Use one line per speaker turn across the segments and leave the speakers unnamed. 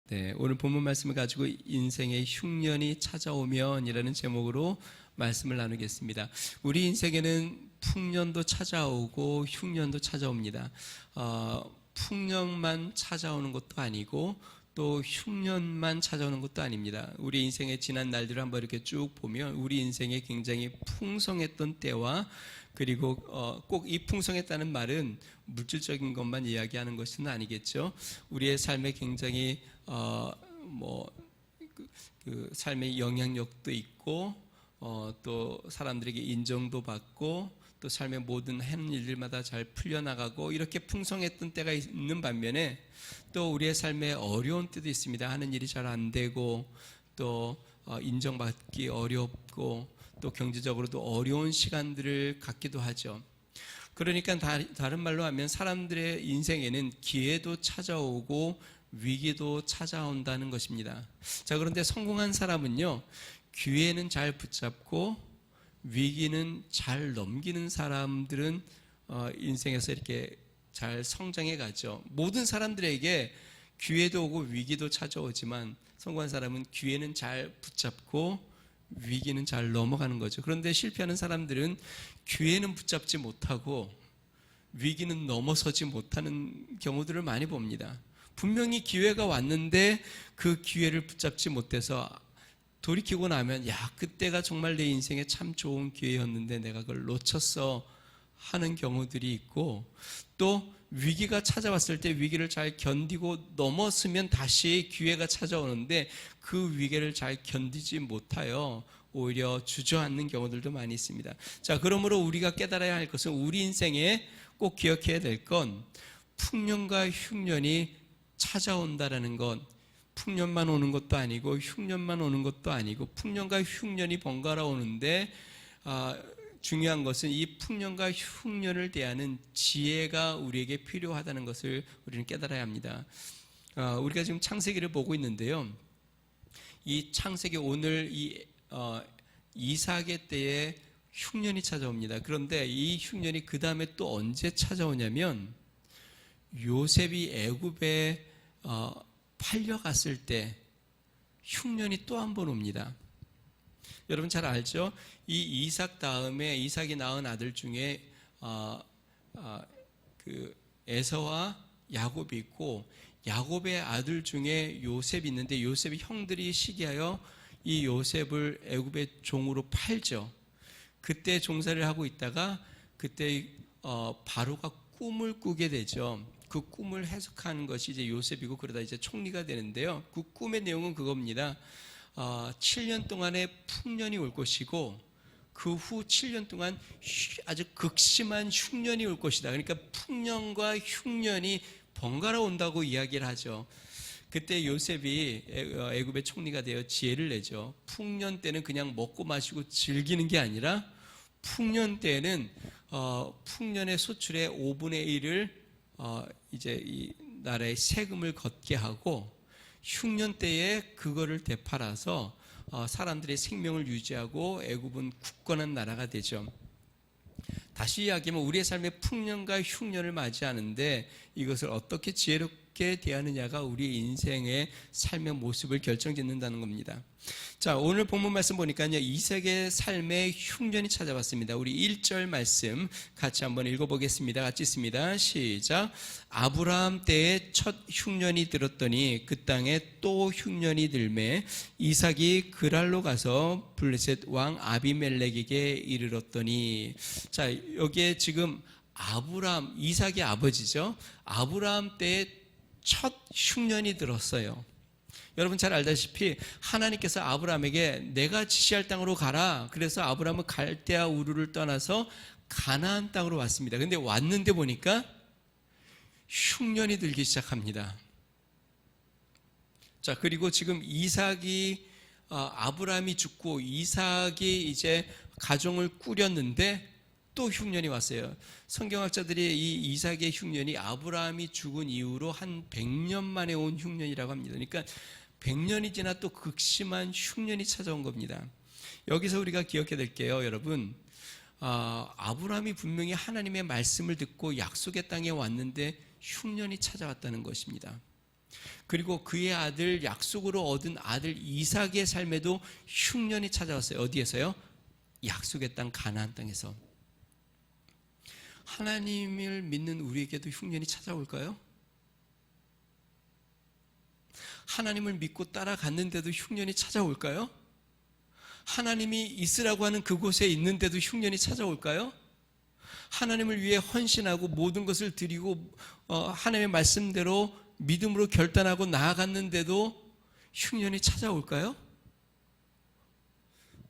네, 오늘 본문 말씀을 가지고 인생의 흉년이 찾아오면 이라는 제목으로 말씀을 나누겠습니다. 우리 인생에는 풍년도 찾아오고 흉년도 찾아옵니다. 풍년만 찾아오는 것도 아니고 또 흉년만 찾아오는 것도 아닙니다. 우리 인생의 지난 날들을 한번 이렇게 쭉 보면 우리 인생에 굉장히 풍성했던 때와 그리고 꼭 이 풍성했다는 말은 물질적인 것만 이야기하는 것은 아니겠죠. 우리의 삶에 굉장히 그 삶의 영향력도 있고 또 사람들에게 인정도 받고 또 삶의 모든 하는 일들마다 잘 풀려나가고 이렇게 풍성했던 때가 있는 반면에 또 우리의 삶에 어려운 때도 있습니다. 하는 일이 잘 안 되고 또 인정받기 어렵고 또 경제적으로도 어려운 시간들을 갖기도 하죠. 그러니까 다른 말로 하면 사람들의 인생에는 기회도 찾아오고 위기도 찾아온다는 것입니다. 자, 그런데 성공한 사람은요, 기회는 잘 붙잡고 위기는 잘 넘기는 사람들은 인생에서 이렇게 잘 성장해 가죠. 모든 사람들에게 기회도 오고 위기도 찾아오지만 성공한 사람은 기회는 잘 붙잡고 위기는 잘 넘어가는 거죠. 그런데 실패하는 사람들은 기회는 붙잡지 못하고 위기는 넘어서지 못하는 경우들을 많이 봅니다. 분명히 기회가 왔는데 그 기회를 붙잡지 못해서 돌이키고 나면 그때가 정말 내 인생에 참 좋은 기회였는데 내가 그걸 놓쳤어 하는 경우들이 있고, 또 위기가 찾아왔을 때 위기를 잘 견디고 넘었으면 다시 기회가 찾아오는데 그 위기를 잘 견디지 못하여 오히려 주저앉는 경우들도 많이 있습니다. 자, 그러므로 우리가 깨달아야 할 것은 우리 인생에 꼭 기억해야 될 건 풍년과 흉년이 찾아온다라는 것. 풍년만 오는 것도 아니고 흉년만 오는 것도 아니고 풍년과 흉년이 번갈아 오는데 중요한 것은 이 풍년과 흉년을 대하는 지혜가 우리에게 필요하다는 것을 우리는 깨달아야 합니다. 우리가 지금 창세기를 보고 있는데요. 이 창세기 오늘 이삭의 때에 흉년이 찾아옵니다. 그런데 이 흉년이 그 다음에 또 언제 찾아오냐면 요셉이 애굽에 팔려갔을 때 흉년이 또 한 번 옵니다. 여러분 잘 알죠? 이 이삭 다음에 이삭이 낳은 아들 중에 그 에서와 야곱이 있고 야곱의 아들 중에 요셉이 있는데 요셉의 형들이 시기하여 이 요셉을 애굽의 종으로 팔죠. 그때 종살이를 하고 있다가 그때 바로가 꿈을 꾸게 되죠. 그 꿈을 해석하는 것이 이제 요셉이고 그러다 이제 총리가 되는데요. 그 꿈의 내용은 그겁니다. 7년 동안의 풍년이 올 것이고 그 후 7년 동안 아주 극심한 흉년이 올 것이다. 그러니까 풍년과 흉년이 번갈아 온다고 이야기를 하죠. 그때 요셉이 애굽의 총리가 되어 지혜를 내죠. 풍년 때는 그냥 먹고 마시고 즐기는 게 아니라 풍년 때는 풍년의 소출의 5분의 1을 이제 이 나라의 세금을 걷게 하고 흉년 때에 그거를 되팔아서 사람들의 생명을 유지하고 애굽은 굳건한 나라가 되죠. 다시 이야기하면 우리의 삶에 풍년과 흉년을 맞이하는데 이것을 어떻게 지혜롭게 대하느냐가 우리 인생의 삶의 모습을 결정짓는다는 겁니다. 자, 오늘 본문 말씀 보니까요, 이삭의 삶에 흉년이 찾아왔습니다. 우리 1절 말씀 같이 한번 읽어보겠습니다. 같이 있습니다. 시작. 아브라함 때에 첫 흉년이 들었더니 그 땅에 또 흉년이 들매 이삭이 그랄로 가서 블레셋 왕 아비멜렉에게 이르렀더니. 자, 여기에 지금 이삭의 아버지죠. 아브라함 때에 첫 흉년이 들었어요. 여러분 잘 알다시피 하나님께서 아브라함에게 내가 지시할 땅으로 가라. 그래서 아브라함은 갈대아 우르를 떠나서 가나안 땅으로 왔습니다. 근데 왔는데 보니까 흉년이 들기 시작합니다. 자, 그리고 지금 아브라함이 죽고 이삭이 이제 가정을 꾸렸는데 또 흉년이 왔어요. 성경학자들이 이 이삭의 흉년이 아브라함이 죽은 이후로 한 100년 만에 온 흉년이라고 합니다. 그러니까 100년이 지나 또 극심한 흉년이 찾아온 겁니다. 여기서 우리가 기억해야 될 게요, 여러분. 아브라함이 분명히 하나님의 말씀을 듣고 약속의 땅에 왔는데 흉년이 찾아왔다는 것입니다. 그리고 그의 아들, 약속으로 얻은 아들 이삭의 삶에도 흉년이 찾아왔어요. 어디에서요? 약속의 땅 가나안 땅에서. 하나님을 믿는 우리에게도 흉년이 찾아올까요? 하나님을 믿고 따라갔는데도 흉년이 찾아올까요? 하나님이 있으라고 하는 그곳에 있는데도 흉년이 찾아올까요? 하나님을 위해 헌신하고 모든 것을 드리고 하나님의 말씀대로 믿음으로 결단하고 나아갔는데도 흉년이 찾아올까요?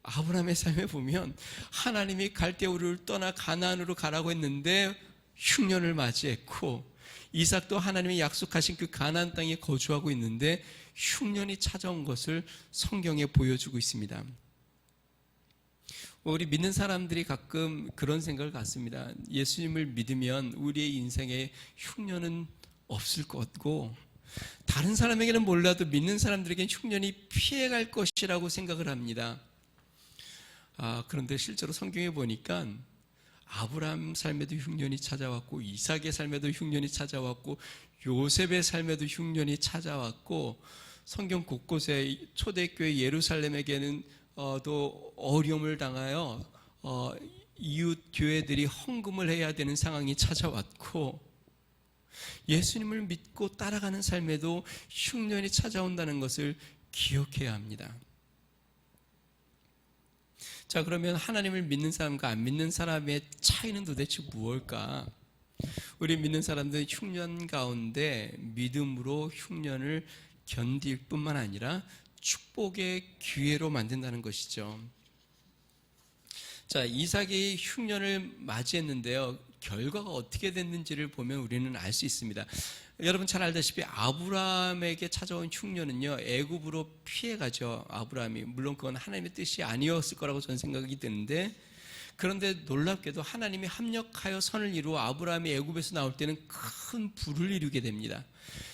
아브라함의 삶에 보면 하나님이 갈대우를 떠나 가나안으로 가라고 했는데 흉년을 맞이했고, 이삭도 하나님이 약속하신 그 가나안 땅에 거주하고 있는데 흉년이 찾아온 것을 성경에 보여주고 있습니다. 우리 믿는 사람들이 가끔 그런 생각을 갖습니다. 예수님을 믿으면 우리의 인생에 흉년은 없을 것고, 다른 사람에게는 몰라도 믿는 사람들에게는 흉년이 피해갈 것이라고 생각을 합니다. 그런데 실제로 성경에 보니까 아브라함 삶에도 흉년이 찾아왔고, 이삭의 삶에도 흉년이 찾아왔고, 요셉의 삶에도 흉년이 찾아왔고, 성경 곳곳에 초대교회 예루살렘에게는 또 어려움을 당하여 이웃 교회들이 헌금을 해야 되는 상황이 찾아왔고, 예수님을 믿고 따라가는 삶에도 흉년이 찾아온다는 것을 기억해야 합니다. 자, 그러면 하나님을 믿는 사람과 안 믿는 사람의 차이는 도대체 무엇일까? 우리 믿는 사람들은 흉년 가운데 믿음으로 흉년을 견딜 뿐만 아니라 축복의 기회로 만든다는 것이죠. 자, 이삭이 흉년을 맞이했는데요, 결과가 어떻게 됐는지를 보면 우리는 알 수 있습니다. 여러분 잘 알다시피 아브라함에게 찾아온 흉년은요, 애굽으로 피해가죠. 아브라함이. 물론 그건 하나님의 뜻이 아니었을 거라고 저는 생각이 드는데, 그런데 놀랍게도 하나님이 합력하여 선을 이루어 아브라함이 애굽에서 나올 때는 큰 부를 이루게 됩니다.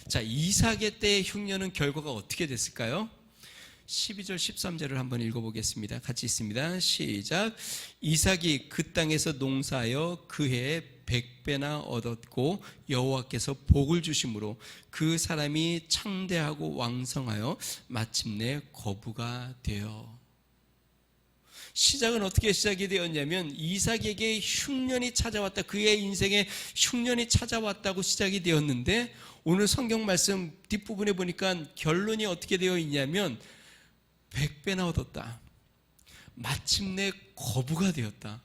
자, 이삭의 때의 흉년은 결과가 어떻게 됐을까요? 12절 13절을 한번 읽어보겠습니다. 같이 있습니다. 시작. 이삭이 그 땅에서 농사하여 그 해에 100배나 얻었고 여호와께서 복을 주심으로 그 사람이 창대하고 왕성하여 마침내 거부가 되어. 시작은 어떻게 시작이 되었냐면 이삭에게 흉년이 찾아왔다, 그의 인생에 흉년이 찾아왔다고 시작이 되었는데, 오늘 성경 말씀 뒷부분에 보니까 결론이 어떻게 되어 있냐면 100배나 얻었다, 마침내 거부가 되었다.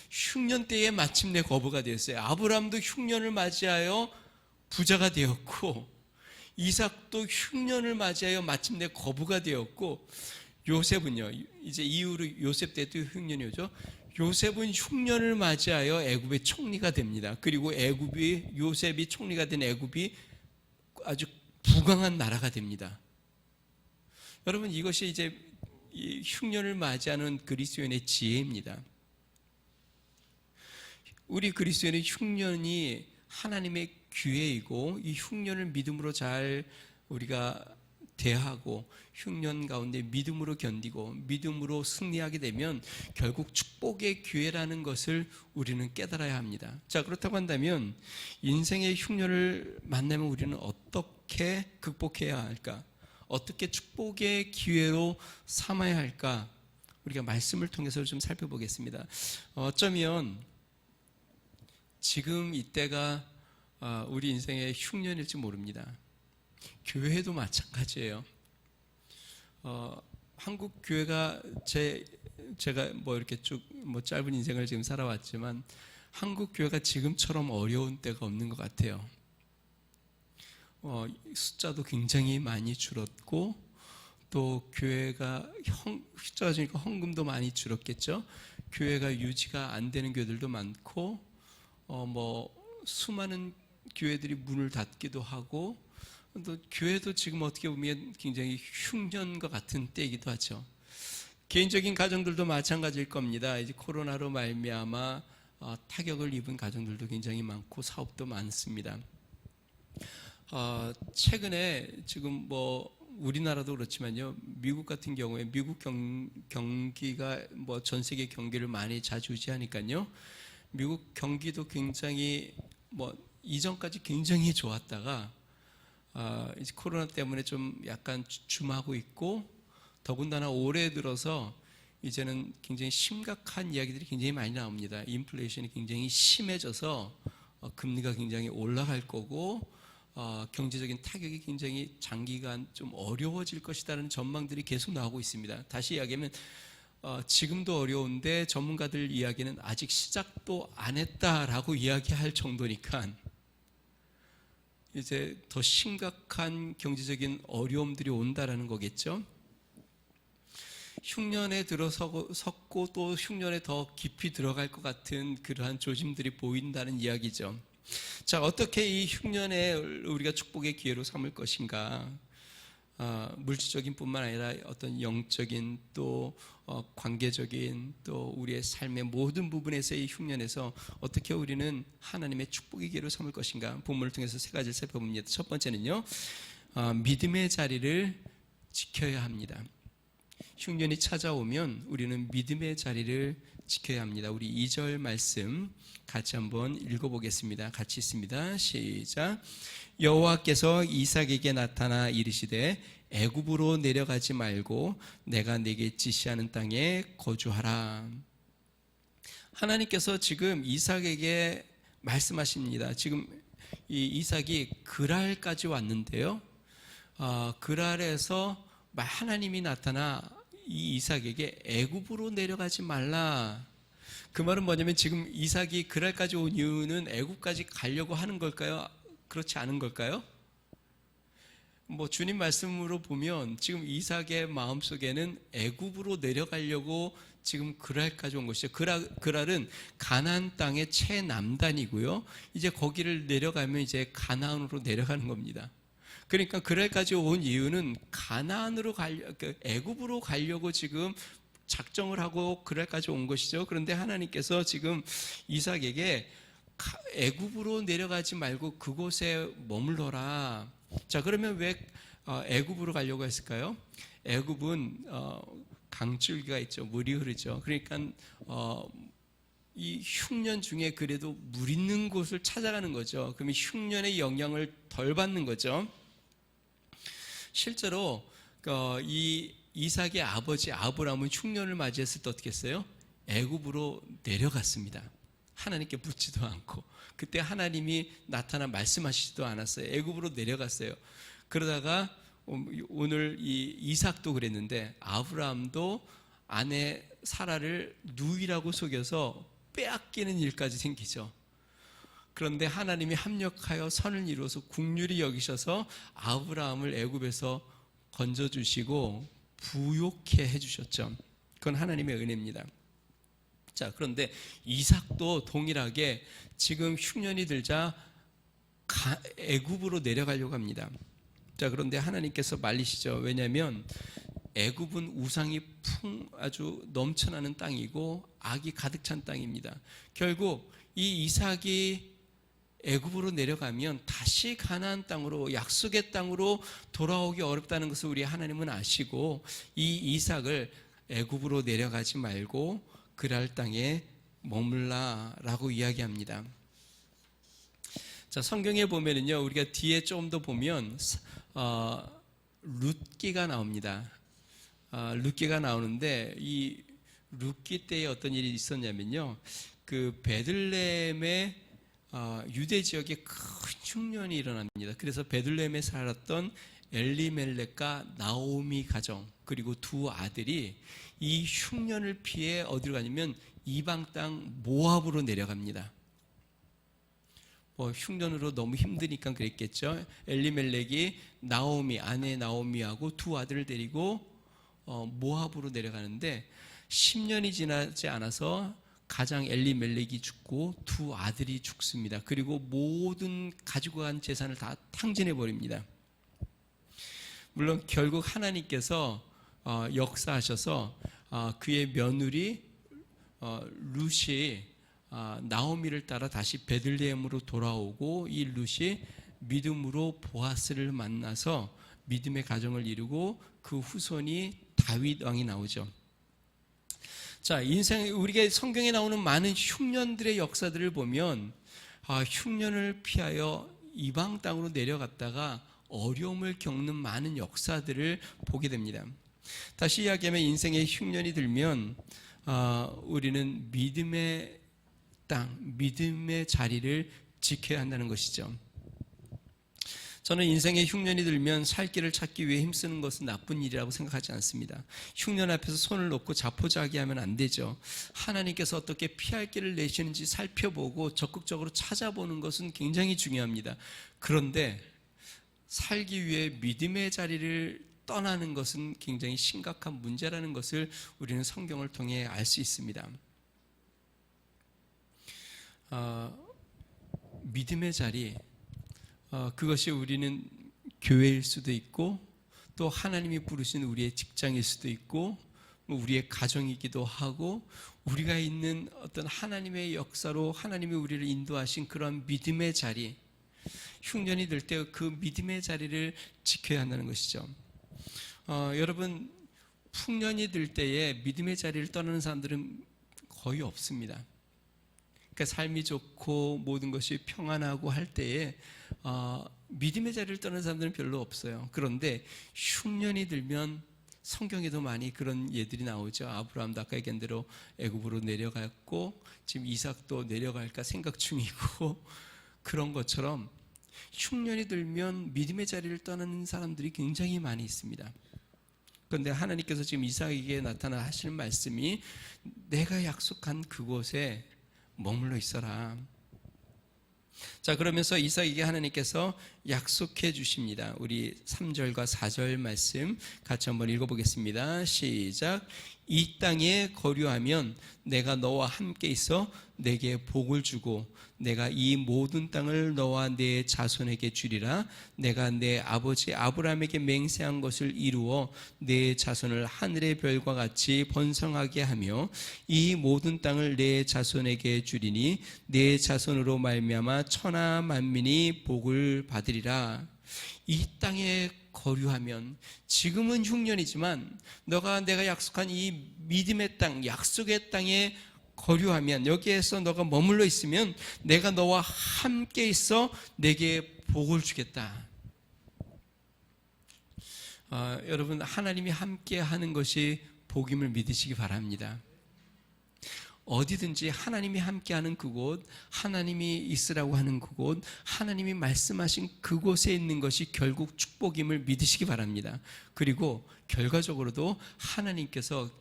흉년 때에 마침내 거부가 되었어요. 아브라함도 흉년을 맞이하여 부자가 되었고, 이삭도 흉년을 맞이하여 마침내 거부가 되었고, 요셉은요, 이제 이후로 요셉 때도 흉년이 오죠. 요셉은 흉년을 맞이하여 애굽의 총리가 됩니다. 그리고 요셉이 총리가 된 애굽이 아주 부강한 나라가 됩니다. 여러분, 이것이 이제 이 흉년을 맞이하는 그리스도인의 지혜입니다. 우리 그리스도인의 흉년이 하나님의 기회이고, 이 흉년을 믿음으로 잘 우리가 대하고 흉년 가운데 믿음으로 견디고 믿음으로 승리하게 되면 결국 축복의 기회라는 것을 우리는 깨달아야 합니다. 자, 그렇다고 한다면 인생의 흉년을 만나면 우리는 어떻게 극복해야 할까? 어떻게 축복의 기회로 삼아야 할까? 우리가 말씀을 통해서 좀 살펴보겠습니다. 어쩌면 지금 이때가 우리 인생의 흉년일지 모릅니다. 교회도 마찬가지예요. 한국 교회가 제가 이렇게 쭉 짧은 인생을 지금 살아왔지만 한국 교회가 지금처럼 어려운 때가 없는 것 같아요. 숫자도 굉장히 많이 줄었고, 또 교회가 숫자가 줄니까 헌금도 많이 줄었겠죠. 교회가 유지가 안 되는 교회들도 많고, 수많은 교회들이 문을 닫기도 하고, 또 교회도 지금 어떻게 보면 굉장히 흉년과 같은 때이기도 하죠. 개인적인 가정들도 마찬가지일 겁니다. 이제 코로나로 말미암아 타격을 입은 가정들도 굉장히 많고 사업도 많습니다. 최근에 지금 우리나라도 그렇지만요, 미국 같은 경우에 미국 경기가 전 세계 경기를 많이 좌지우지하니까요, 미국 경기도 굉장히 이전까지 굉장히 좋았다가 이제 코로나 때문에 좀 약간 주춤하고 있고, 더군다나 올해 들어서 이제는 굉장히 심각한 이야기들이 굉장히 많이 나옵니다. 인플레이션이 굉장히 심해져서 금리가 굉장히 올라갈 거고, 경제적인 타격이 굉장히 장기간 좀 어려워질 것이라는 전망들이 계속 나오고 있습니다. 다시 이야기하면 지금도 어려운데 전문가들 이야기는 아직 시작도 안 했다라고 이야기할 정도니까 이제 더 심각한 경제적인 어려움들이 온다라는 거겠죠. 흉년에 들어섰고 또 흉년에 더 깊이 들어갈 것 같은 그러한 조짐들이 보인다는 이야기죠. 자, 어떻게 이 흉년에 우리가 축복의 기회로 삼을 것인가? 물질적인 뿐만 아니라 어떤 영적인 또 관계적인 또 우리의 삶의 모든 부분에서 이 흉년에서 어떻게 우리는 하나님의 축복의 기회로 삼을 것인가? 본문을 통해서 세 가지를 살펴봅니다. 첫 번째는요, 믿음의 자리를 지켜야 합니다. 흉년이 찾아오면 우리는 믿음의 자리를 지켜야 합니다. 우리 2절 말씀 같이 한번 읽어보겠습니다. 같이 있습니다. 시작. 여호와께서 이삭에게 나타나 이르시되 애굽으로 내려가지 말고 내가 네게 지시하는 땅에 거주하라. 하나님께서 지금 이삭에게 말씀하십니다. 지금 이 이삭이 그랄까지 왔는데요, 그랄에서 하나님이 나타나 이 이삭에게 애굽으로 내려가지 말라. 그 말은 뭐냐면 지금 이삭이 그랄까지 온 이유는 애굽까지 가려고 하는 걸까요? 그렇지 않은 걸까요? 주님 말씀으로 보면 지금 이삭의 마음속에는 애굽으로 내려가려고 지금 그랄까지 온 것이죠. 그랄은 가나안 땅의 최남단이고요. 이제 거기를 내려가면 이제 가나안으로 내려가는 겁니다. 그러니까 그랄까지 온 이유는 가나안으로 애굽으로 가려고 지금 작정을 하고 그랄까지 온 것이죠. 그런데 하나님께서 지금 이삭에게 애굽으로 내려가지 말고 그곳에 머물러라. 자, 그러면 왜 애굽으로 가려고 했을까요? 애굽은 강줄기가 있죠. 물이 흐르죠. 그러니까 이 흉년 중에 그래도 물 있는 곳을 찾아가는 거죠. 그러면 흉년의 영향을 덜 받는 거죠. 실제로 이 이삭의 아버지 아브라함은 흉년을 맞이했을 때 어떻게 했어요? 애굽으로 내려갔습니다. 하나님께 묻지도 않고, 그때 하나님이 나타나 말씀하시지도 않았어요. 애굽으로 내려갔어요. 그러다가 오늘 이 이삭도 그랬는데 아브라함도 아내 사라를 누이라고 속여서 빼앗기는 일까지 생기죠. 그런데 하나님이 합력하여 선을 이루어서 긍휼히 여기셔서 아브라함을 애굽에서 건져주시고 부욕해 해주셨죠. 그건 하나님의 은혜입니다. 자, 그런데 이삭도 동일하게 지금 흉년이 들자 애굽으로 내려가려고 합니다. 자, 그런데 하나님께서 말리시죠. 왜냐하면 애굽은 우상이 아주 넘쳐나는 땅이고 악이 가득 찬 땅입니다. 결국 이 이삭이 애굽으로 내려가면 다시 가나안 땅으로, 약속의 땅으로 돌아오기 어렵다는 것을 우리 하나님은 아시고 이 이삭을 애굽으로 내려가지 말고 그랄 땅에 머물라라고 이야기합니다. 자, 성경에 보면은요, 우리가 뒤에 좀 더 보면 룻기가 나옵니다. 룻기가 나오는데 이 룻기 때에 어떤 일이 있었냐면요, 그 베들레헴의 유대 지역에 큰 흉년이 일어납니다. 그래서 베들레헴에 살았던 엘리멜렉과 나오미 가정 그리고 두 아들이 이 흉년을 피해 어디로 가냐면 이방 땅 모압으로 내려갑니다. 흉년으로 너무 힘드니까 그랬겠죠. 엘리멜렉이 아내 나오미하고 두 아들을 데리고 모압으로 내려가는데 10년이 지나지 않아서 가장 엘리멜렉이 죽고 두 아들이 죽습니다. 그리고 모든 가지고 간 재산을 다 탕진해 버립니다. 물론 결국 하나님께서 역사하셔서 그의 며느리 룻이 나오미를 따라 다시 베들레헴으로 돌아오고 이 룻이 믿음으로 보아스를 만나서 믿음의 가정을 이루고 그 후손이 다윗 왕이 나오죠. 자, 우리가 성경에 나오는 많은 흉년들의 역사들을 보면 흉년을 피하여 이방 땅으로 내려갔다가 어려움을 겪는 많은 역사들을 보게 됩니다. 다시 이야기하면 인생의 흉년이 들면 우리는 믿음의 땅, 믿음의 자리를 지켜야 한다는 것이죠. 저는 인생의 흉년이 들면 살 길을 찾기 위해 힘쓰는 것은 나쁜 일이라고 생각하지 않습니다. 흉년 앞에서 손을 놓고 자포자기하면 안 되죠. 하나님께서 어떻게 피할 길을 내시는지 살펴보고 적극적으로 찾아보는 것은 굉장히 중요합니다. 그런데 살기 위해 믿음의 자리를 떠나는 것은 굉장히 심각한 문제라는 것을 우리는 성경을 통해 알 수 있습니다. 믿음의 자리, 그것이 우리는 교회일 수도 있고 또 하나님이 부르신 우리의 직장일 수도 있고 우리의 가정이기도 하고 우리가 있는 어떤 하나님의 역사로 하나님이 우리를 인도하신 그런 믿음의 자리, 흉년이 들 때 그 믿음의 자리를 지켜야 한다는 것이죠. 여러분, 풍년이 들 때에 믿음의 자리를 떠나는 사람들은 거의 없습니다. 그러니까 삶이 좋고 모든 것이 평안하고 할 때에 믿음의 자리를 떠나는 사람들은 별로 없어요. 그런데 흉년이 들면 성경에도 많이 그런 예들이 나오죠. 아브라함도 아까 얘기한 대로 애굽으로 내려갔고 지금 이삭도 내려갈까 생각 중이고 그런 것처럼 흉년이 들면 믿음의 자리를 떠나는 사람들이 굉장히 많이 있습니다. 그런데 하나님께서 지금 이삭에게 나타나 하시는 말씀이 내가 약속한 그곳에 머물러 있어라. 자, 그러면서 이삭에게 하나님께서 약속해 주십니다. 우리 3절과 4절 말씀 같이 한번 읽어보겠습니다. 시작. 이 땅에 거류하면 내가 너와 함께 있어 내게 복을 주고 내가 이 모든 땅을 너와 내 자손에게 주리라. 내가 내 아버지 아브라함에게 맹세한 것을 이루어 내 자손을 하늘의 별과 같이 번성하게 하며 이 모든 땅을 내 자손에게 주리니 내 자손으로 말미암아 천하 만민이 복을 받으리라. 이 땅에 거류하면 지금은 흉년이지만 내가 약속한 이 믿음의 땅, 약속의 땅에 거류하면 여기에서 너가 머물러 있으면 내가 너와 함께 있어 내게 복을 주겠다. 여러분, 하나님이 함께 하는 것이 복임을 믿으시기 바랍니다. 어디든지 하나님이 함께하는 그곳, 하나님이 있으라고 하는 그곳, 하나님이 말씀하신 그곳에 있는 것이 결국 축복임을 믿으시기 바랍니다. 그리고 결과적으로도 하나님께서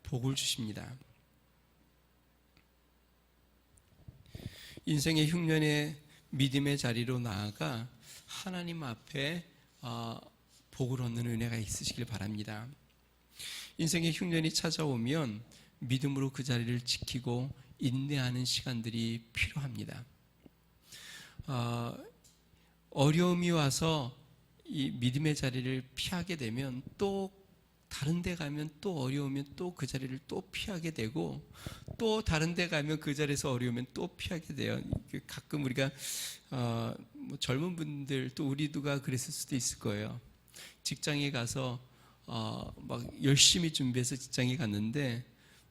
복을 주십니다. 인생의 흉년의 믿음의 자리로 나아가 하나님 앞에 복을 얻는 은혜가 있으시길 바랍니다. 인생의 흉년이 찾아오면 믿음으로 그 자리를 지키고 인내하는 시간들이 필요합니다. 어려움이 와서 이 믿음의 자리를 피하게 되면 또 다른 데 가면 또 어려우면 또 그 자리를 또 피하게 되고 또 다른 데 가면 그 자리에서 어려우면 또 피하게 돼요. 가끔 우리가 젊은 분들 또 우리도가 그랬을 수도 있을 거예요. 직장에 가서 막 열심히 준비해서 직장에 갔는데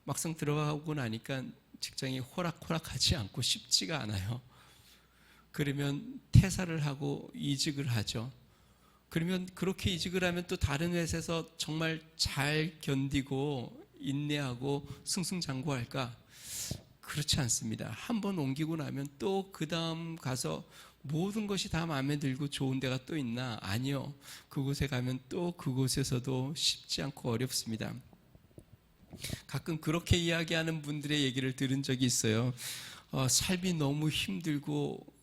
막상 들어가고 나니까 직장이 호락호락하지 않고 쉽지가 않아요. 그러면 퇴사를 하고 이직을 하죠. 그러면 그렇게 이직을 하면 또 다른 회사에서 정말 잘 견디고 인내하고 승승장구할까? 그렇지 않습니다. 한번 옮기고 나면 또 그 다음 가서 모든 것이 다 마음에 들고 좋은 데가 또 있나? 아니요. 그곳에 가면 또 그곳에서도 쉽지 않고 어렵습니다. 가끔 그렇게 이야기하는 분들의 얘기를 들은 적이 있어요. 삶이 너무 힘들고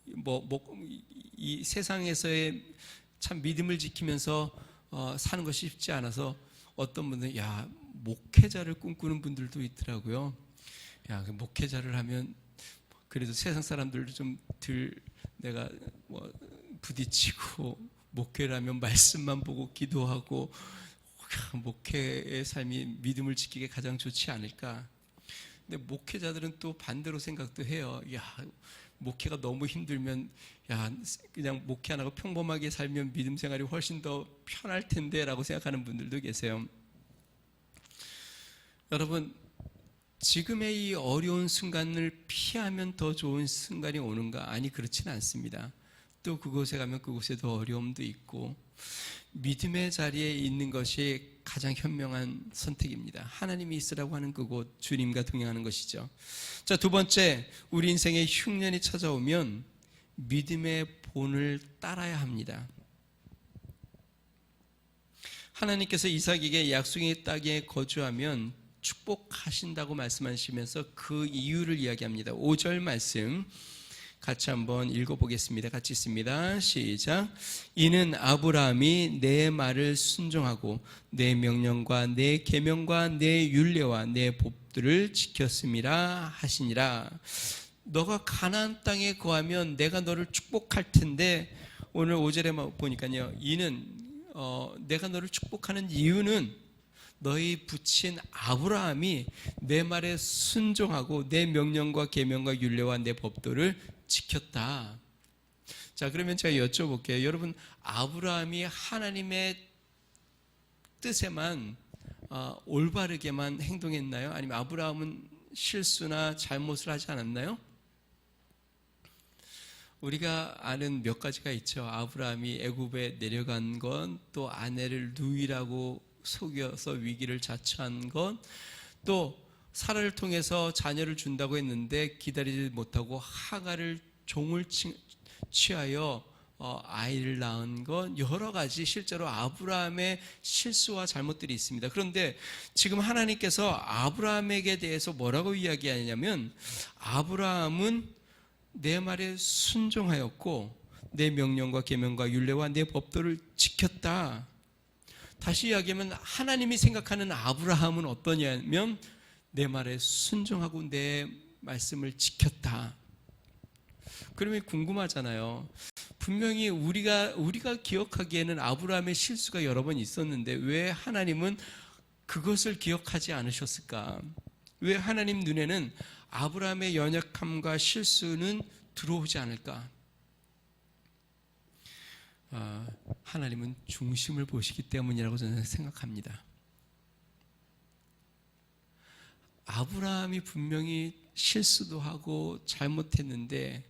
이 세상에서의 참 믿음을 지키면서 사는 것이 쉽지 않아서 어떤 분들은 목회자를 꿈꾸는 분들도 있더라고요. 그 목회자를 하면 그래도 세상 사람들도 좀 덜 내가 부딪히고 목회를 하면 말씀만 보고 기도하고 목회의 삶이 믿음을 지키기에 가장 좋지 않을까. 근데 목회자들은 또 반대로 생각도 해요. 목회가 너무 힘들면 그냥 목회 안 하고 평범하게 살면 믿음 생활이 훨씬 더 편할 텐데 라고 생각하는 분들도 계세요. 여러분, 지금의 이 어려운 순간을 피하면 더 좋은 순간이 오는가? 아니, 그렇지는 않습니다. 또 그곳에 가면 그곳에도 어려움도 있고 믿음의 자리에 있는 것이 가장 현명한 선택입니다. 하나님이 있으라고 하는 그곳, 주님과 동행하는 것이죠. 자, 두 번째, 우리 인생에 흉년이 찾아오면 믿음의 본을 따라야 합니다. 하나님께서 이삭에게 약속의 땅에 거주하면 축복하신다고 말씀하시면서 그 이유를 이야기합니다. 5절 말씀 같이 한번 읽어보겠습니다. 같이 읽습니다. 시작. 이는 아브라함이 내 말을 순종하고 내 명령과 내 계명과 내 율례와 내 법들을 지켰음이라 하시니라. 너가 가나안 땅에 거하면 내가 너를 축복할 텐데, 오늘 5절에 보니까요, 내가 너를 축복하는 이유는 너희 부친 아브라함이 내 말에 순종하고 내 명령과 계명과 율례와 내 법도를 지켰다. 자, 그러면 제가 여쭤볼게요. 여러분, 아브라함이 하나님의 뜻에만 올바르게만 행동했나요? 아니면 아브라함은 실수나 잘못을 하지 않았나요? 우리가 아는 몇 가지가 있죠. 아브라함이 애굽에 내려간 건, 또 아내를 누이라고 속여서 위기를 자초한 건, 또 사라를 통해서 자녀를 준다고 했는데 기다리지 못하고 하갈을 종을 취하여 아이를 낳은 건, 여러 가지 실제로 아브라함의 실수와 잘못들이 있습니다. 그런데 지금 하나님께서 아브라함에게 대해서 뭐라고 이야기하냐면, 아브라함은 내 말에 순종하였고 내 명령과 계명과 율례와 내 법도를 지켰다. 다시 이야기하면 하나님이 생각하는 아브라함은 어떠냐면 내 말에 순종하고 내 말씀을 지켰다. 그러면 궁금하잖아요. 분명히 우리가 기억하기에는 아브라함의 실수가 여러 번 있었는데 왜 하나님은 그것을 기억하지 않으셨을까? 왜 하나님 눈에는 아브라함의 연약함과 실수는 들어오지 않을까? 하나님은 중심을 보시기 때문이라고 저는 생각합니다. 아브라함이 분명히 실수도 하고 잘못했는데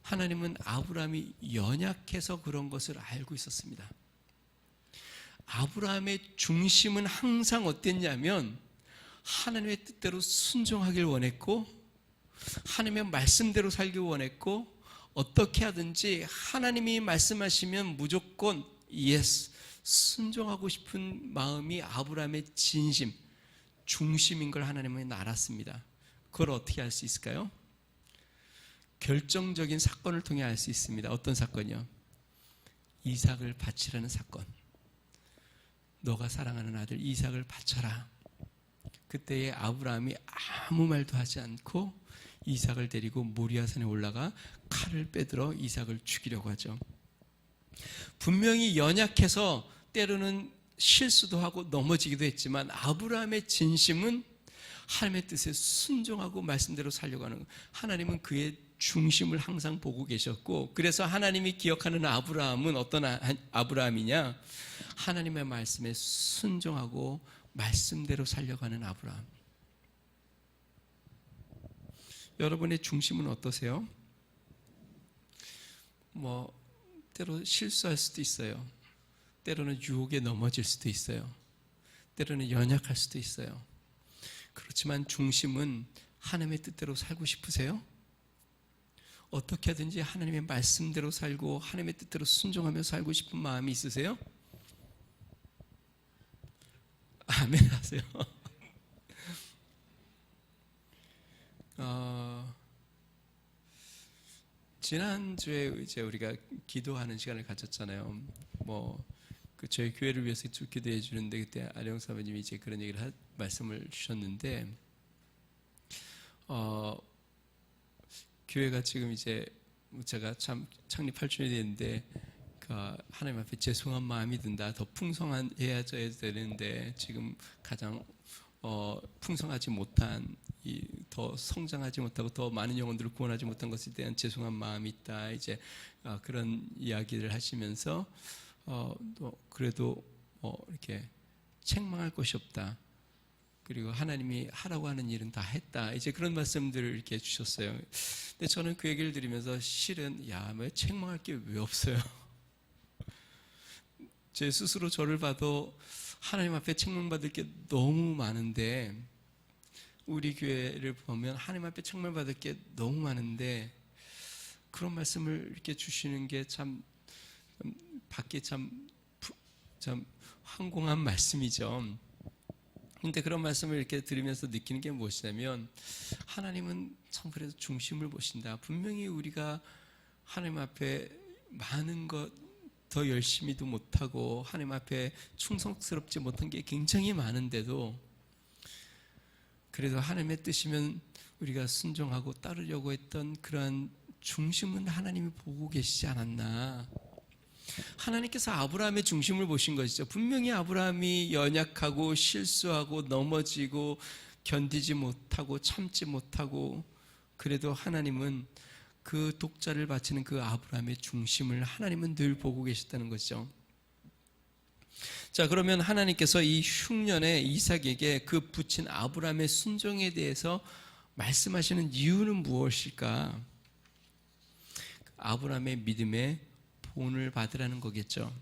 하나님은 아브라함이 연약해서 그런 것을 알고 있었습니다. 아브라함의 중심은 항상 어땠냐면 하나님의 뜻대로 순종하길 원했고 하나님의 말씀대로 살길 원했고 어떻게 하든지 하나님이 말씀하시면 무조건 예스 순종하고 싶은 마음이 아브라함의 진심, 중심인 걸 하나님은 알았습니다. 그걸 어떻게 알 수 있을까요? 결정적인 사건을 통해 알 수 있습니다. 어떤 사건이요? 이삭을 바치라는 사건. 너가 사랑하는 아들 이삭을 바쳐라. 그때에 아브라함이 아무 말도 하지 않고 이삭을 데리고 모리아산에 올라가 칼을 빼들어 이삭을 죽이려고 하죠. 분명히 연약해서 때로는 실수도 하고 넘어지기도 했지만 아브라함의 진심은 하나님의 뜻에 순종하고 말씀대로 살려고 하는 거예요. 하나님은 그의 중심을 항상 보고 계셨고, 그래서 하나님이 기억하는 아브라함은 어떤 아브라함이냐? 하나님의 말씀에 순종하고 말씀대로 살려가는 아브라함. 여러분의 중심은 어떠세요? 때로 실수할 수도 있어요. 때로는 유혹에 넘어질 수도 있어요. 때로는 연약할 수도 있어요. 그렇지만 중심은 하나님의 뜻대로 살고 싶으세요? 어떻게 하든지 하나님의 말씀대로 살고 하나님의 뜻대로 순종하며 살고 싶은 마음이 있으세요? 아멘 하세요. 지난주에 이제 우리가 기도하는 시간을 가졌잖아요. 저희 교회를 위해서 쭉 기도해 주는데 그때 아령 사모님이 이제 그런 얘기를 말씀을 주셨는데, 교회가 지금 이제 제가 참 창립 8주년이 됐는데 하나님 앞에 죄송한 마음이 든다. 더 풍성해야 되는데 지금 가장 풍성하지 못한, 더 성장하지 못하고 더 많은 영혼들을 구원하지 못한 것에 대한 죄송한 마음이 있다. 이제 그런 이야기를 하시면서 또 그래도 이렇게 책망할 것이 없다. 그리고 하나님이 하라고 하는 일은 다 했다. 이제 그런 말씀들을 이렇게 주셨어요. 근데 저는 그 얘기를 들으면서 실은 뭐 책망할 게 왜 없어요? 제 스스로 저를 봐도 하나님 앞에 책망받을 게 너무 많은데, 우리 교회를 보면 하나님 앞에 책망받을 게 너무 많은데 그런 말씀을 이렇게 주시는 게 참 받기 참 황공한 말씀이죠. 근데 그런 말씀을 이렇게 들으면서 느끼는 게 무엇이냐면, 하나님은 참 그래도 중심을 보신다. 분명히 우리가 하나님 앞에 많은 것 더 열심히도 못하고 하나님 앞에 충성스럽지 못한 게 굉장히 많은데도 그래도 하나님의 뜻이면 우리가 순종하고 따르려고 했던 그러한 중심은 하나님이 보고 계시지 않았나. 하나님께서 아브라함의 중심을 보신 것이죠. 분명히 아브라함이 연약하고 실수하고 넘어지고 견디지 못하고 참지 못하고, 그래도 하나님은 그 독자를 바치는 그 아브라함의 중심을 하나님은 늘 보고 계셨다는 것이죠. 자, 그러면 하나님께서 이 흉년의 이삭에게 그 붙인 아브라함의 순종에 대해서 말씀하시는 이유는 무엇일까? 아브라함의 믿음의 본을 받으라는 거겠죠.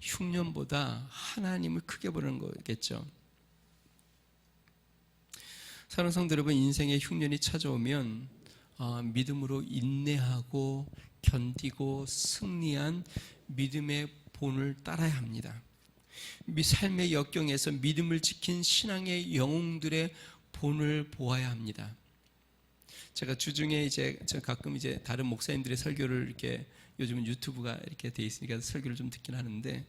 흉년보다 하나님을 크게 보는 거겠죠. 사랑하는 성도 여러분, 인생의 흉년이 찾아오면 믿음으로 인내하고 견디고 승리한 믿음의 본을 따라야 합니다. 삶의 역경에서 믿음을 지킨 신앙의 영웅들의 본을 보아야 합니다. 제가 주중에 저 가끔 다른 목사님들의 설교를 이렇게, 요즘은 유튜브가 이렇게 돼 있으니까 설교를 좀 듣긴 하는데,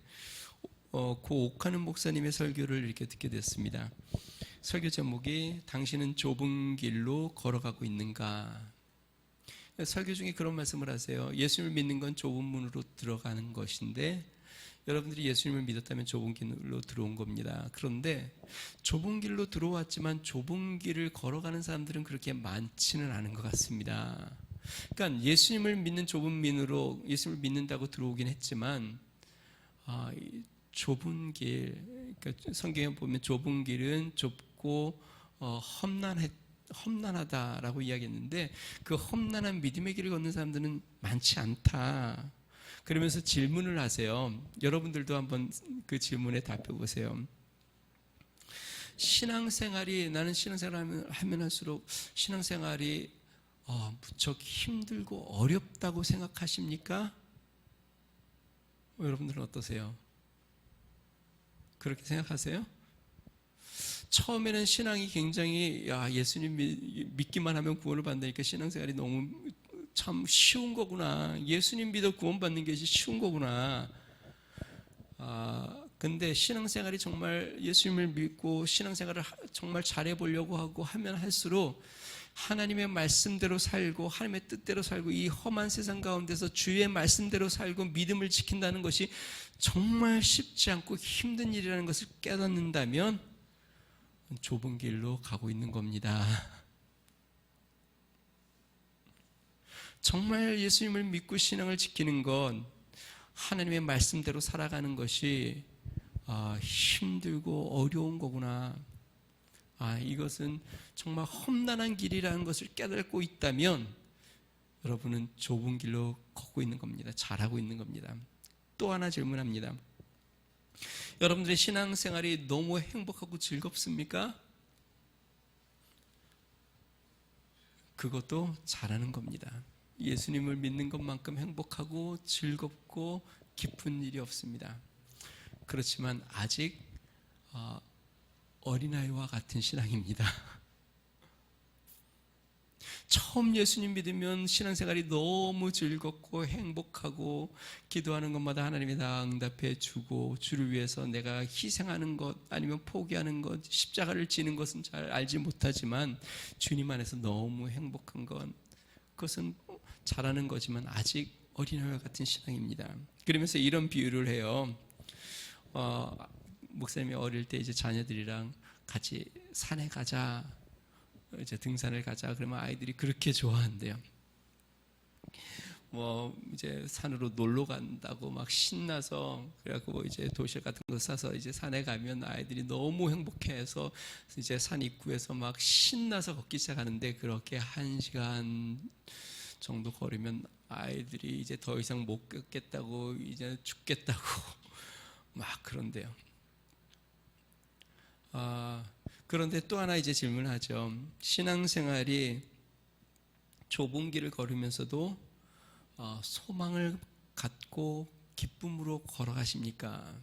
고 옥하는 목사님의 설교를 이렇게 듣게 됐습니다. 설교 제목이 당신은 좁은 길로 걸어가고 있는가? 설교 중에 그런 말씀을 하세요. 예수님을 믿는 건 좁은 문으로 들어가는 것인데 여러분들이 예수님을 믿었다면 좁은 길로 들어온 겁니다. 그런데 좁은 길로 들어왔지만 좁은 길을 걸어가는 사람들은 그렇게 많지는 않은 것 같습니다. 그러니까 예수님을 믿는 좁은 문으로 예수님을 믿는다고 들어오긴 했지만 좁은 길, 그러니까 성경에 보면 좁은 길은 좁고 험난하다라고 이야기했는데, 그 험난한 믿음의 길을 걷는 사람들은 많지 않다. 그러면서 질문을 하세요. 여러분들도 한번 그 질문에 답해 보세요. 나는 신앙생활을 하면 할수록 신앙생활이 무척 힘들고 어렵다고 생각하십니까? 여러분들은 어떠세요? 그렇게 생각하세요? 처음에는 신앙이 굉장히 예수님 믿기만 하면 구원을 받으니까 신앙생활이 너무 참 쉬운 거구나. 예수님 믿어 구원받는 것이 쉬운 거구나. 근데 신앙생활이 정말 예수님을 믿고 신앙생활을 정말 잘해보려고 하고 하면 할수록 하나님의 말씀대로 살고 하나님의 뜻대로 살고 이 험한 세상 가운데서 주의 말씀대로 살고 믿음을 지킨다는 것이 정말 쉽지 않고 힘든 일이라는 것을 깨닫는다면 좁은 길로 가고 있는 겁니다. 정말 예수님을 믿고 신앙을 지키는 건 하나님의 말씀대로 살아가는 것이 힘들고 어려운 거구나. 이것은 정말 험난한 길이라는 것을 깨닫고 있다면 여러분은 좁은 길로 걷고 있는 겁니다. 잘하고 있는 겁니다. 또 하나 질문합니다. 여러분들의 신앙생활이 너무 행복하고 즐겁습니까? 그것도 잘하는 겁니다. 예수님을 믿는 것만큼 행복하고 즐겁고 기쁜 일이 없습니다. 그렇지만 아직 어린아이와 같은 신앙입니다. 처음 예수님 믿으면 신앙생활이 너무 즐겁고 행복하고 기도하는 것마다 하나님이 다 응답해 주고 주를 위해서 내가 희생하는 것 아니면 포기하는 것 십자가를 지는 것은 잘 알지 못하지만 주님 안에서 너무 행복한 건 그것은 잘하는 거지만 아직 어린아이와 같은 신앙입니다. 그러면서 이런 비유를 해요. 목사님이 어릴 때 이제 자녀들이랑 같이 산에 가자, 이제 등산을 가자 그러면 아이들이 그렇게 좋아한대요. 뭐 이제 산으로 놀러 간다고 막 신나서 그래갖고 이제 도시락 같은 거 싸서 이제 산에 가면 아이들이 너무 행복해해서 이제 산 입구에서 막 신나서 걷기 시작하는데 그렇게 1시간 정도 걸으면 아이들이 이제 더 이상 못 걷겠다고 이제 죽겠다고 막 그런데요. 그런데 또 하나 이제 질문하죠. 신앙생활이 좁은 길을 걸으면서도 소망을 갖고 기쁨으로 걸어가십니까?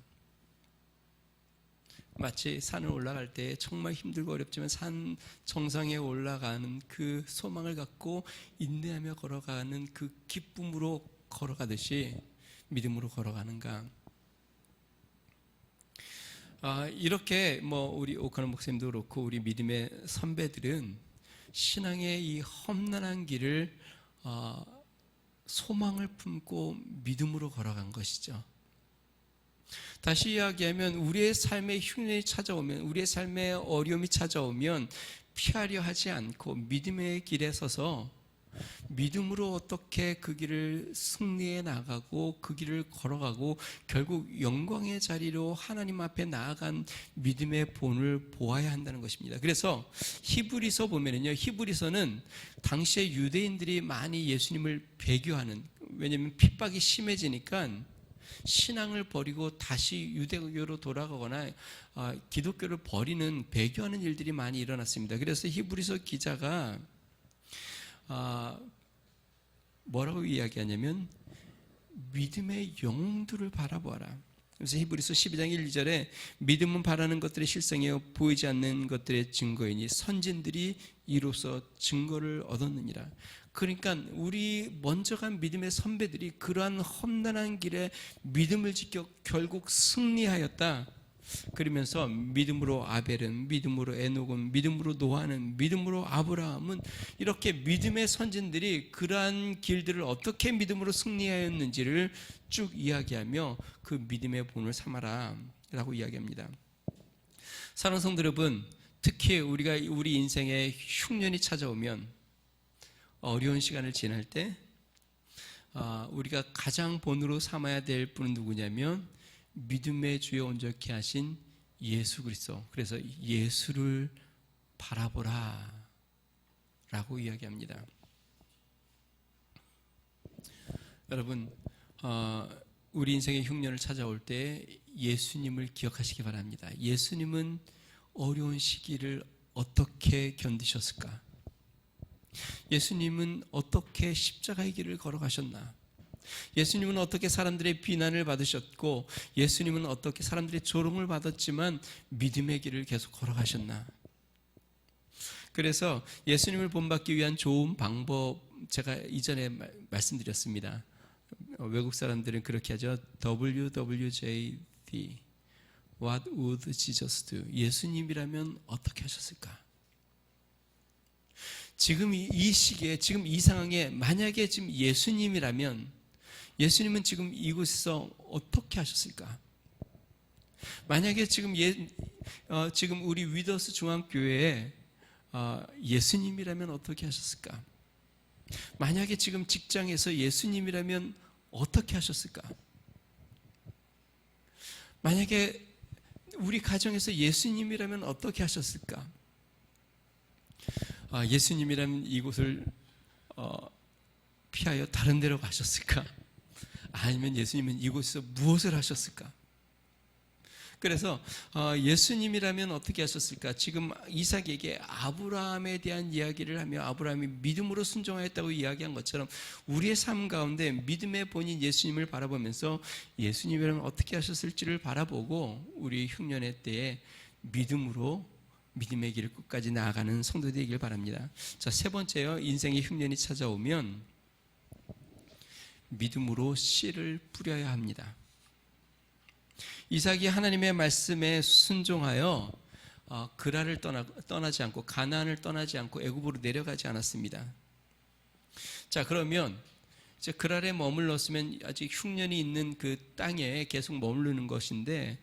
마치 산을 올라갈 때 정말 힘들고 어렵지만 산 정상에 올라가는 그 소망을 갖고 인내하며 걸어가는 그 기쁨으로 걸어가듯이 믿음으로 걸어가는가? 이렇게 뭐 우리 오카노 목사님도 그렇고 우리 믿음의 선배들은 신앙의 이 험난한 길을 소망을 품고 믿음으로 걸어간 것이죠. 다시 이야기하면 우리의 삶에 흉년이 찾아오면, 우리의 삶에 어려움이 찾아오면 피하려 하지 않고 믿음의 길에 서서 믿음으로 어떻게 그 길을 승리해 나가고 그 길을 걸어가고 결국 영광의 자리로 하나님 앞에 나아간 믿음의 본을 보아야 한다는 것입니다. 그래서 히브리서 보면은요, 히브리서는 당시에 유대인들이 많이 예수님을 배교하는, 왜냐하면 핍박이 심해지니까 신앙을 버리고 다시 유대교로 돌아가거나 기독교를 버리는 배교하는 일들이 많이 일어났습니다. 그래서 히브리서 기자가 뭐라고 이야기하냐면 믿음의 영웅들을 바라보아라. 그래서 히브리서 12장 1, 2절에 믿음은 바라는 것들의 실상이요 보이지 않는 것들의 증거이니 선진들이 이로써 증거를 얻었느니라. 그러니까 우리 먼저 간 믿음의 선배들이 그러한 험난한 길에 믿음을 지켜 결국 승리하였다. 그러면서 믿음으로 아벨은, 믿음으로 에녹은, 믿음으로 노아는, 믿음으로 아브라함은, 이렇게 믿음의 선진들이 그러한 길들을 어떻게 믿음으로 승리하였는지를 쭉 이야기하며 그 믿음의 본을 삼아라 라고 이야기합니다. 사랑하는 성도 여러분, 특히 우리가 우리 인생에 흉년이 찾아오면, 어려운 시간을 지날 때 우리가 가장 본으로 삼아야 될 분은 누구냐면 믿음의 주에 온전케 하신 예수 그리스도. 그래서 예수를 바라보라 라고 이야기합니다. 여러분, 우리 인생의 흉년을 찾아올 때 예수님을 기억하시기 바랍니다. 예수님은 어려운 시기를 어떻게 견디셨을까? 예수님은 어떻게 십자가의 길을 걸어가셨나? 예수님은 어떻게 사람들의 비난을 받으셨고, 예수님은 어떻게 사람들의 조롱을 받았지만 믿음의 길을 계속 걸어가셨나? 그래서 예수님을 본받기 위한 좋은 방법, 제가 이전에 말씀드렸습니다. 외국 사람들은 그렇게 하죠. WWJD, What would Jesus do? 예수님이라면 어떻게 하셨을까? 지금 이 시기에, 지금 이 상황에 만약에 지금 예수님이라면 예수님은 지금 이곳에서 어떻게 하셨을까? 만약에 지금 지금 우리 위더스 중앙교회에 예수님이라면 어떻게 하셨을까? 만약에 지금 직장에서 예수님이라면 어떻게 하셨을까? 만약에 우리 가정에서 예수님이라면 어떻게 하셨을까? 예수님이라면 이곳을 피하여 다른 데로 가셨을까? 아니면 예수님은 이곳에서 무엇을 하셨을까? 그래서 예수님이라면 어떻게 하셨을까? 지금 이삭에게 아브라함에 대한 이야기를 하며 아브라함이 믿음으로 순종하였다고 이야기한 것처럼 우리의 삶 가운데 믿음의 본인 예수님을 바라보면서 예수님이라면 어떻게 하셨을지를 바라보고 우리 흉년의 때에 믿음의 길을 끝까지 나아가는 성도들이 되길 바랍니다. 자, 세 번째요. 인생의 흉년이 찾아오면 믿음으로 씨를 뿌려야 합니다. 이삭이 하나님의 말씀에 순종하여 그랄을 떠나지 않고 가나안을 떠나지 않고 애굽으로 내려가지 않았습니다. 자, 그러면 이제 그랄에 머물렀으면 아직 흉년이 있는 그 땅에 계속 머무르는 것인데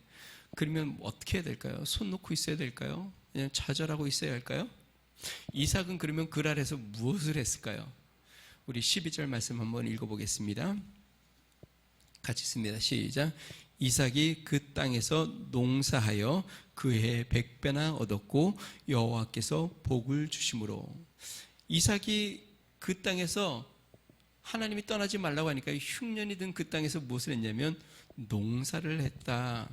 그러면 어떻게 해야 될까요? 손 놓고 있어야 될까요? 그냥 좌절하고 있어야 할까요? 이삭은 그러면 그랄에서 무엇을 했을까요? 우리 12절 말씀 한번 읽어보겠습니다. 같이 읽습니다. 시작. 이삭이 그 땅에서 농사하여 그 해에 100배나 얻었고 여호와께서 복을 주심으로. 이삭이 그 땅에서 하나님이 떠나지 말라고 하니까 흉년이 든 그 땅에서 무엇을 했냐면 농사를 했다.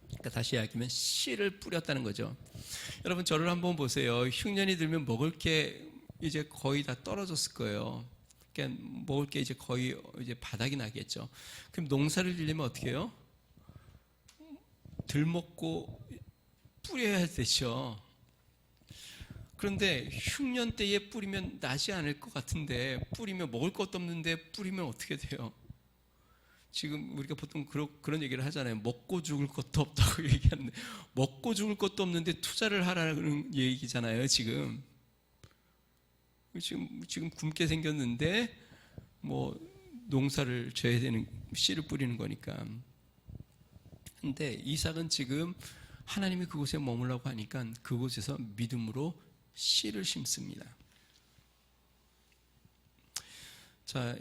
그러니까 다시 이야기하면 씨를 뿌렸다는 거죠. 여러분 저를 한번 보세요. 흉년이 들면 먹을 게 이제 거의 다 떨어졌을 거예요. 그러니까 먹을 게 이제 거의 이제 바닥이 나겠죠. 그럼 농사를 지려면 어떻게 해요? 들먹고 뿌려야 되죠. 그런데 흉년 때에 뿌리면 나지 않을 것 같은데, 뿌리면 먹을 것도 없는데 뿌리면 어떻게 돼요? 지금 우리가 보통 그런 얘기를 하잖아요. 먹고 죽을 것도 없다고 얘기하는데, 먹고 죽을 것도 없는데 투자를 하라는 얘기잖아요. 지금 굶게 생겼는데 뭐 농사를 져야 되는, 씨를 뿌리는 거니까. 근데 이삭은 지금 하나님이 그곳에 머물라고 하니까 그곳에서 믿음으로 씨를 심습니다. 자,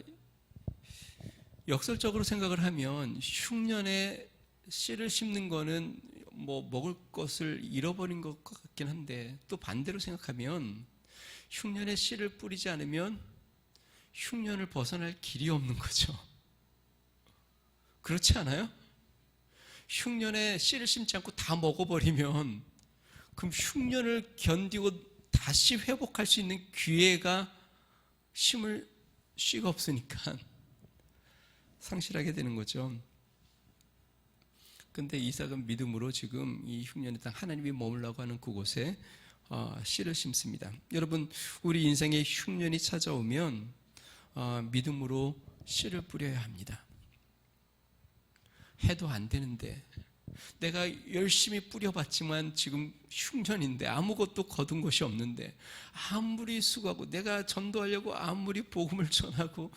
역설적으로 생각을 하면 흉년에 씨를 심는 거는 뭐 먹을 것을 잃어버린 것 같긴 한데, 또 반대로 생각하면 흉년에 씨를 뿌리지 않으면 흉년을 벗어날 길이 없는 거죠. 그렇지 않아요? 흉년에 씨를 심지 않고 다 먹어버리면 그럼 흉년을 견디고 다시 회복할 수 있는 기회가 심을 씨가 없으니까 상실하게 되는 거죠. 근데 이삭은 믿음으로 지금 이 흉년의 땅, 하나님이 머물라고 하는 그곳에 씨를 심습니다. 여러분, 우리 인생에 흉년이 찾아오면 믿음으로 씨를 뿌려야 합니다. 해도 안 되는데, 내가 열심히 뿌려봤지만 지금 흉년인데 아무것도 거둔 것이 없는데, 아무리 수고하고 내가 전도하려고 아무리 복음을 전하고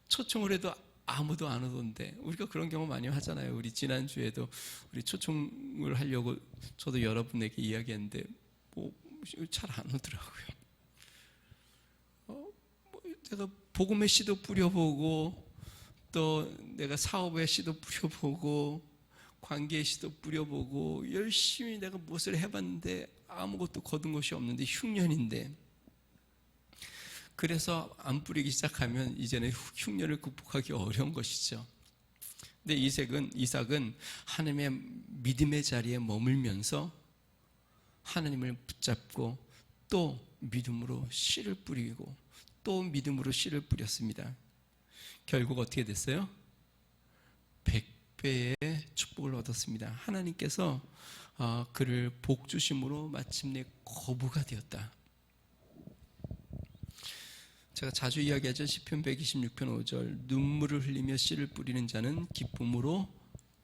초청을 해도 아무도 안 오던데. 우리가 그런 경우 많이 하잖아요. 우리 지난주에도 우리 초청을 하려고 저도 여러분에게 이야기했는데 잘 안 오더라고요. 내가 복음의 씨도 뿌려보고, 또 내가 사업의 씨도 뿌려보고, 관계의 씨도 뿌려보고, 열심히 내가 무엇을 해봤는데 아무것도 거둔 것이 없는데 흉년인데, 그래서 안 뿌리기 시작하면 이제는 흉년을 극복하기 어려운 것이죠. 근데 이삭은 하나님의 믿음의 자리에 머물면서 하나님을 붙잡고 또 믿음으로 씨를 뿌리고 또 믿음으로 씨를 뿌렸습니다. 결국 어떻게 됐어요? 100배의 축복을 얻었습니다. 하나님께서 그를 복 주심으로 마침내 거부가 되었다. 제가 자주 이야기하죠. 시편 126편 5절, 눈물을 흘리며 씨를 뿌리는 자는 기쁨으로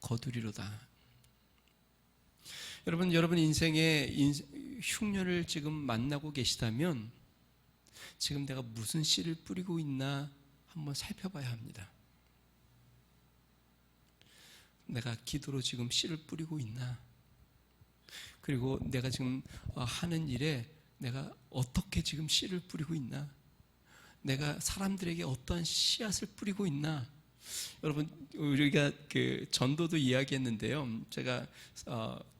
거두리로다. 여러분 인생에 흉년을 지금 만나고 계시다면 지금 내가 무슨 씨를 뿌리고 있나 한번 살펴봐야 합니다. 내가 기도로 지금 씨를 뿌리고 있나? 그리고 내가 지금 하는 일에 내가 어떻게 지금 씨를 뿌리고 있나? 내가 사람들에게 어떠한 씨앗을 뿌리고 있나? 여러분, 우리가 그 전도도 이야기했는데요. 제가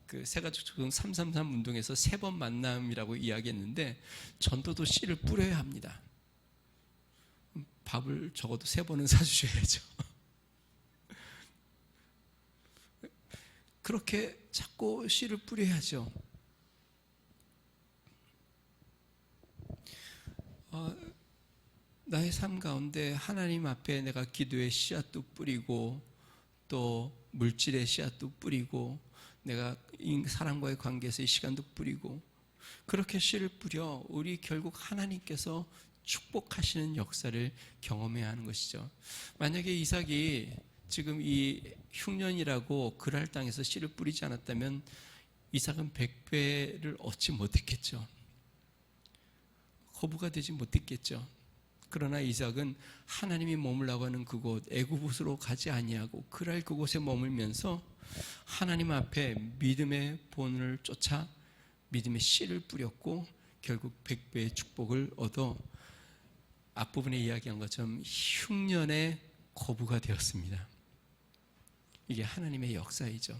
그 세가족 초청 333 운동에서 3번 만남이라고 이야기했는데, 전도도 씨를 뿌려야 합니다. 밥을 적어도 3번은 사주셔야죠. 그렇게 자꾸 씨를 뿌려야죠. 나의 삶 가운데 하나님 앞에 내가 기도의 씨앗도 뿌리고, 또 물질의 씨앗도 뿌리고, 내가 사람과의 관계에서의 시간도 뿌리고, 그렇게 씨를 뿌려 우리 결국 하나님께서 축복하시는 역사를 경험해야 하는 것이죠. 만약에 이삭이 지금 이 흉년이라고 그랄 땅에서 씨를 뿌리지 않았다면 이삭은 100배를 얻지 못했겠죠. 거부가 되지 못했겠죠. 그러나 이삭은 하나님이 머물라고 하는 그곳 애굽으로 가지 아니하고 그랄 그곳에 머물면서 하나님 앞에 믿음의 본을 쫓아 믿음의 씨를 뿌렸고 결국 100배의 축복을 얻어 앞부분에 이야기한 것처럼 흉년의 거부가 되었습니다. 이게 하나님의 역사이죠.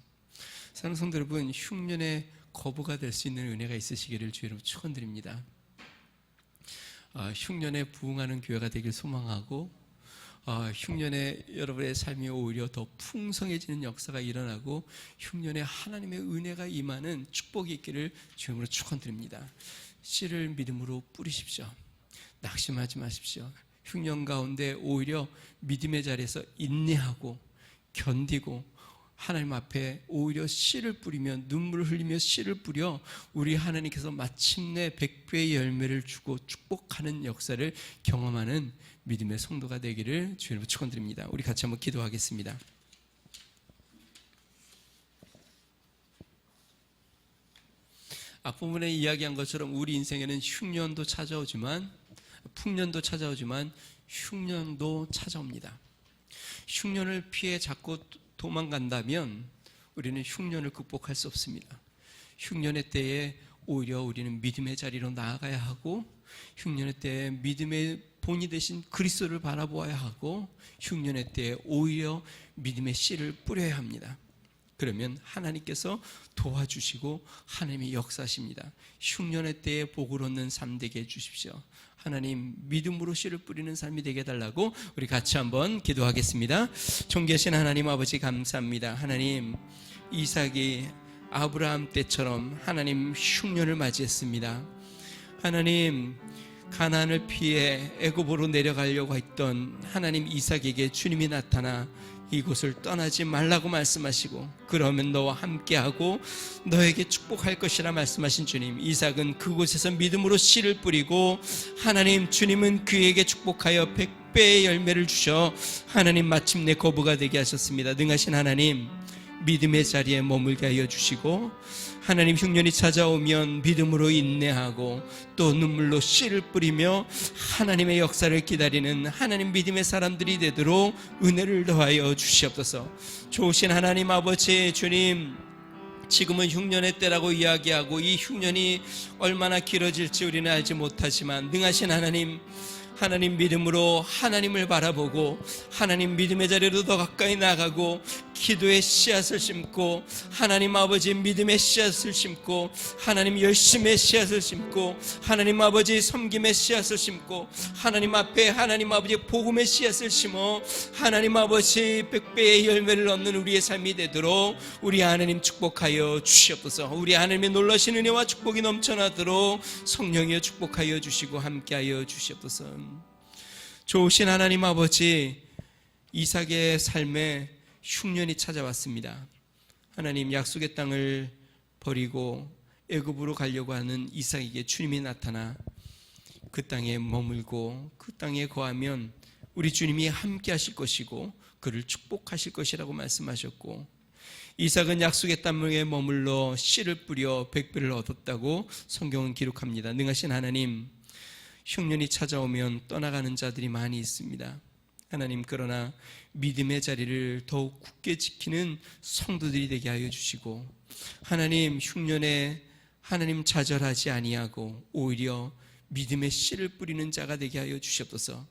사랑하는 성도 여러분, 흉년의 거부가 될 수 있는 은혜가 있으시기를 주의 이름으로 축원드립니다. 흉년에 부응하는 교회가 되길 소망하고, 흉년에 여러분의 삶이 오히려 더 풍성해지는 역사가 일어나고, 흉년에 하나님의 은혜가 임하는 축복이 있기를 주의 이름으로 축원드립니다. 씨를 믿음으로 뿌리십시오. 낙심하지 마십시오. 흉년 가운데 오히려 믿음의 자리에서 인내하고 견디고 하나님 앞에 오히려 씨를 뿌리며 눈물을 흘리며 씨를 뿌려 우리 하나님께서 마침내 100배의 열매를 주고 축복하는 역사를 경험하는 믿음의 성도가 되기를 주님으로 축원드립니다. 우리 같이 한번 기도하겠습니다. 앞부분에 이야기한 것처럼 우리 인생에는 흉년도 찾아오지만, 풍년도 찾아오지만 흉년도 찾아옵니다. 흉년을 피해 자꾸 도망간다면 우리는 흉년을 극복할 수 없습니다. 흉년의 때에 오히려 우리는 믿음의 자리로 나아가야 하고, 흉년의 때에 믿음의 본이 되신 그리스도를 바라보아야 하고, 흉년의 때에 오히려 믿음의 씨를 뿌려야 합니다. 그러면 하나님께서 도와주시고 하나님이 역사하십니다. 흉년의 때에 복을 얻는 삶 되게 해주십시오. 하나님, 믿음으로 씨를 뿌리는 삶이 되게 해달라고 우리 같이 한번 기도하겠습니다. 존귀하신 하나님 아버지, 감사합니다. 하나님, 이삭이 아브라함 때처럼 하나님 흉년을 맞이했습니다. 하나님, 가나안을 피해 애굽으로 내려가려고 했던 하나님 이삭에게 주님이 나타나 이곳을 떠나지 말라고 말씀하시고, 그러면 너와 함께하고 너에게 축복할 것이라 말씀하신 주님, 이삭은 그곳에서 믿음으로 씨를 뿌리고 하나님, 주님은 그에게 축복하여 100배의 열매를 주셔 하나님 마침내 거부가 되게 하셨습니다. 능하신 하나님, 믿음의 자리에 머물게 하여 주시고, 하나님 흉년이 찾아오면 믿음으로 인내하고 또 눈물로 씨를 뿌리며 하나님의 역사를 기다리는 하나님 믿음의 사람들이 되도록 은혜를 더하여 주시옵소서. 좋으신 하나님 아버지, 주님, 지금은 흉년의 때라고 이야기하고 이 흉년이 얼마나 길어질지 우리는 알지 못하지만, 능하신 하나님, 하나님 믿음으로 하나님을 바라보고 하나님 믿음의 자리로 더 가까이 나가고 기도의 씨앗을 심고, 하나님 아버지 믿음의 씨앗을 심고, 하나님 열심의 씨앗을 심고, 하나님 아버지 섬김의 씨앗을 심고, 하나님 앞에 하나님 아버지 복음의 씨앗을 심어 하나님 아버지 100배의 열매를 얻는 우리의 삶이 되도록 우리 하나님 축복하여 주시옵소서. 우리 하나님의 놀라신 은혜와 축복이 넘쳐나도록 성령이여 축복하여 주시고 함께하여 주시옵소서. 좋으신 하나님 아버지, 이삭의 삶에 흉년이 찾아왔습니다. 하나님, 약속의 땅을 버리고 애굽으로 가려고 하는 이삭에게 주님이 나타나 그 땅에 머물고 그 땅에 거하면 우리 주님이 함께 하실 것이고 그를 축복하실 것이라고 말씀하셨고, 이삭은 약속의 땅에 머물러 씨를 뿌려 100배를 얻었다고 성경은 기록합니다. 능하신 하나님, 흉년이 찾아오면 떠나가는 자들이 많이 있습니다. 하나님, 그러나 믿음의 자리를 더욱 굳게 지키는 성도들이 되게 하여 주시고, 하나님 흉년에 하나님 좌절하지 아니하고 오히려 믿음의 씨를 뿌리는 자가 되게 하여 주시옵소서.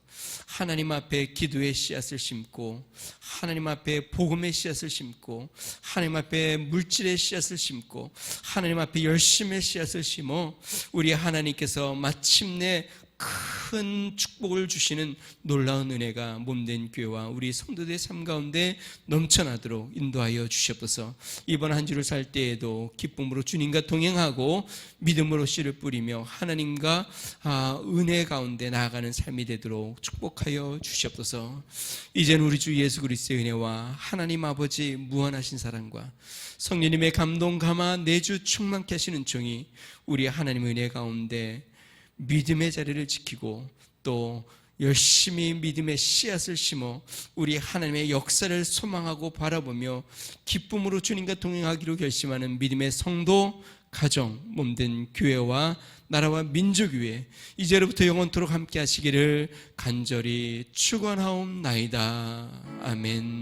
하나님 앞에 기도의 씨앗을 심고, 하나님 앞에 복음의 씨앗을 심고, 하나님 앞에 물질의 씨앗을 심고, 하나님 앞에 열심의 씨앗을 심어 우리 하나님께서 마침내 큰 축복을 주시는 놀라운 은혜가 몸된 교회와 우리 성도들의 삶 가운데 넘쳐나도록 인도하여 주시옵소서. 이번 한 주를 살 때에도 기쁨으로 주님과 동행하고 믿음으로 씨를 뿌리며 하나님과 은혜 가운데 나아가는 삶이 되도록 축복하여 주시옵소서. 이제는 우리 주 예수 그리스도의 은혜와 하나님 아버지 무한하신 사랑과 성령님의 감동 감화 내주 충만케 하시는 종이 우리 하나님의 은혜 가운데 믿음의 자리를 지키고 또 열심히 믿음의 씨앗을 심어 우리 하나님의 역사를 소망하고 바라보며 기쁨으로 주님과 동행하기로 결심하는 믿음의 성도, 가정, 몸된 교회와 나라와 민족 위에 이제로부터 영원토록 함께 하시기를 간절히 축원하옵나이다. 아멘.